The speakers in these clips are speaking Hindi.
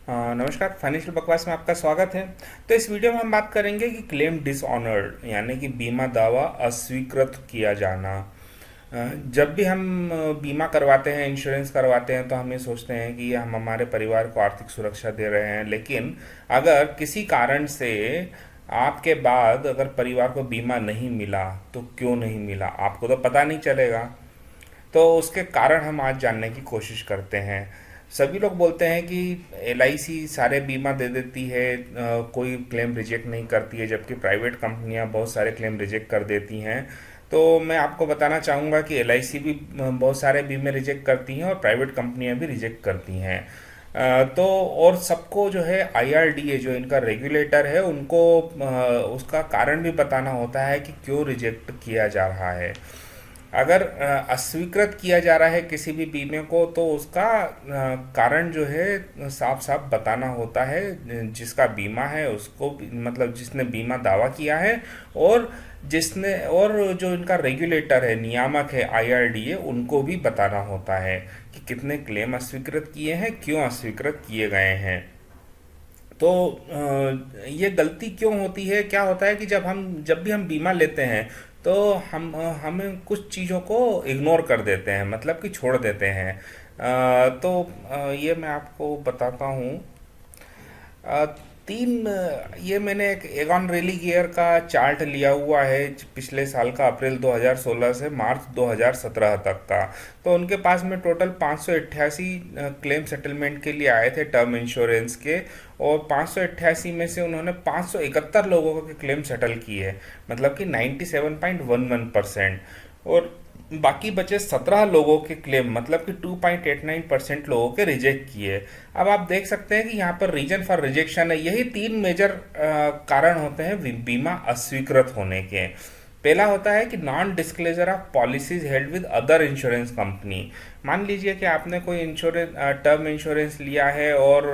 नमस्कार, फाइनेंशियल बकवास में आपका स्वागत है। तो इस वीडियो में हम बात करेंगे कि क्लेम डिसऑनर्ड यानी कि बीमा दावा अस्वीकृत किया जाना। जब भी हम बीमा करवाते हैं, इंश्योरेंस करवाते हैं, तो हम ये सोचते हैं कि हम हमारे परिवार को आर्थिक सुरक्षा दे रहे हैं। लेकिन अगर किसी कारण से आपके बाद अगर परिवार को बीमा नहीं मिला, तो क्यों नहीं मिला आपको तो पता नहीं चलेगा। तो उसके कारण हम आज जानने की कोशिश करते हैं। सभी लोग बोलते हैं कि एलआईसी सारे बीमा दे देती है, कोई क्लेम रिजेक्ट नहीं करती है, जबकि प्राइवेट कंपनियां बहुत सारे क्लेम रिजेक्ट कर देती हैं। तो मैं आपको बताना चाहूँगा कि एलआईसी भी बहुत सारे बीमे रिजेक्ट करती हैं और प्राइवेट कंपनियां भी रिजेक्ट करती हैं। तो और सबको जो है आईआरडीए जो इनका रेगुलेटर है उनको उसका कारण भी बताना होता है कि क्यों रिजेक्ट किया जा रहा है। अगर अस्वीकृत किया जा रहा है किसी भी बीमे को, तो उसका कारण जो है साफ साफ बताना होता है। जिसका बीमा है उसको मतलब जिसने बीमा दावा किया है, और जिसने और जो इनका रेगुलेटर है, नियामक है आईआरडीए, उनको भी बताना होता है कि कितने क्लेम अस्वीकृत किए हैं, क्यों अस्वीकृत किए गए हैं। तो ये गलती क्यों होती है, क्या होता है कि जब भी हम बीमा लेते हैं, तो हमें कुछ चीज़ों को इग्नोर कर देते हैं, मतलब कि छोड़ देते हैं। ये मैं आपको बताता हूँ। अ, ये मैंने एक एगॉन रेली गियर का चार्ट लिया हुआ है पिछले साल का, अप्रैल 2016 से मार्च 2017 तक का। तो उनके पास में टोटल 588 क्लेम सेटलमेंट के लिए आए थे टर्म इंश्योरेंस के, और 588 में से उन्होंने 571 लोगों के क्लेम सेटल किए, मतलब कि 97.11%। और बाकी बचे 17 लोगों के क्लेम, मतलब कि 2.89% लोगों के रिजेक्ट किए। अब आप देख सकते हैं कि यहाँ पर रीजन फॉर रिजेक्शन है, यही तीन मेजर कारण होते हैं बीमा अस्वीकृत होने के। पहला होता है कि non disclosure of policies held with other insurance company. मान लीजिए कि आपने कोई इंश्योरेंस टर्म इंश्योरेंस लिया है, और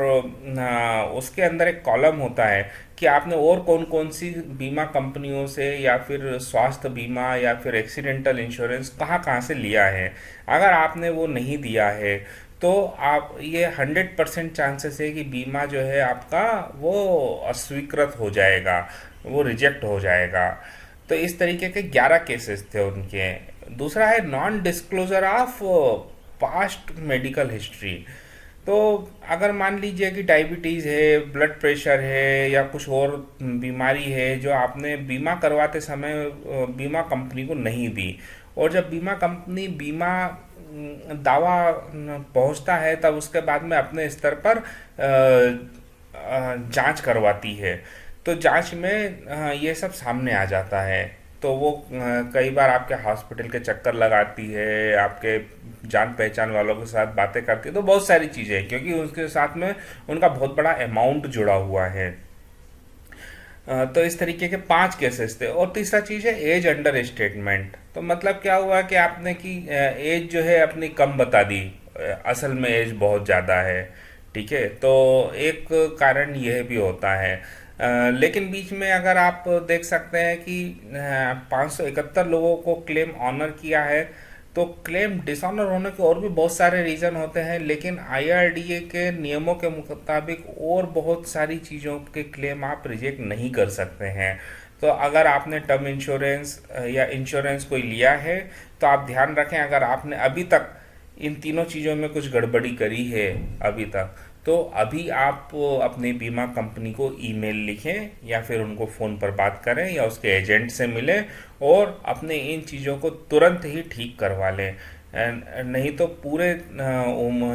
उसके अंदर एक कॉलम होता है कि आपने और कौन कौन सी बीमा कंपनियों से, या फिर स्वास्थ्य बीमा या फिर एक्सीडेंटल इंश्योरेंस कहाँ कहाँ से लिया है। अगर आपने वो नहीं दिया है, तो आप ये 100% चांसेस है कि बीमा जो है आपका वो अस्वीकृत हो जाएगा, वो रिजेक्ट हो जाएगा। तो इस तरीके के 11 केसेस थे उनके। दूसरा है non disclosure of past medical history. तो अगर मान लीजिए कि डायबिटीज़ है, ब्लड प्रेशर है, या कुछ और बीमारी है जो आपने बीमा करवाते समय बीमा कंपनी को नहीं दी, और जब बीमा कंपनी बीमा दावा पहुंचता है, तब उसके बाद में अपने स्तर पर जांच करवाती है, तो जांच में ये सब सामने आ जाता है। तो वो कई बार आपके हॉस्पिटल के चक्कर लगाती है, आपके जान पहचान वालों के साथ बातें करती है, तो बहुत सारी चीज़ें हैं, क्योंकि उसके साथ में उनका बहुत बड़ा अमाउंट जुड़ा हुआ है। तो इस तरीके के 5 केसेस थे। और तीसरा चीज़ है एज अंडर स्टेटमेंट। तो मतलब क्या हुआ कि आपने की एज जो है अपनी कम बता दी, असल में एज बहुत ज़्यादा है। ठीक है, तो एक कारण यह भी होता है। लेकिन बीच में अगर आप देख सकते हैं कि 571 लोगों को क्लेम ऑनर किया है, तो क्लेम डिसऑनर होने के और भी बहुत सारे रीज़न होते हैं, लेकिन आईआरडीए के नियमों के मुताबिक और बहुत सारी चीज़ों के क्लेम आप रिजेक्ट नहीं कर सकते हैं। तो अगर आपने टर्म इंश्योरेंस या इंश्योरेंस कोई लिया है, तो आप ध्यान रखें, अगर आपने अभी तक इन तीनों चीज़ों में कुछ गड़बड़ी करी है अभी तक, तो अभी आप अपनी बीमा कंपनी को ईमेल लिखें, या फिर उनको फ़ोन पर बात करें, या उसके एजेंट से मिलें, और अपने इन चीज़ों को तुरंत ही ठीक करवा लें। नहीं तो पूरे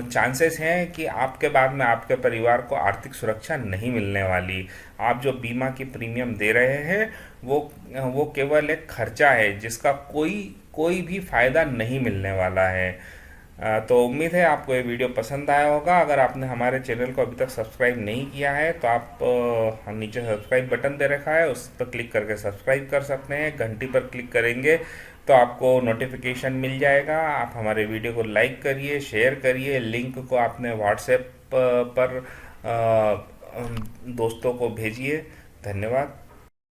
चांसेस हैं कि आपके बाद में आपके परिवार को आर्थिक सुरक्षा नहीं मिलने वाली। आप जो बीमा की प्रीमियम दे रहे हैं, वो केवल एक खर्चा है, जिसका कोई कोई भी फ़ायदा नहीं मिलने वाला है। तो उम्मीद है आपको ये वीडियो पसंद आया होगा। अगर आपने हमारे चैनल को अभी तक सब्सक्राइब नहीं किया है, तो आप नीचे सब्सक्राइब बटन दे रखा है, उस पर क्लिक करके सब्सक्राइब कर सकते हैं। घंटी पर क्लिक करेंगे तो आपको नोटिफिकेशन मिल जाएगा। आप हमारे वीडियो को लाइक करिए, शेयर करिए, लिंक को आपने व्हाट्सएप पर दोस्तों को भेजिए। धन्यवाद।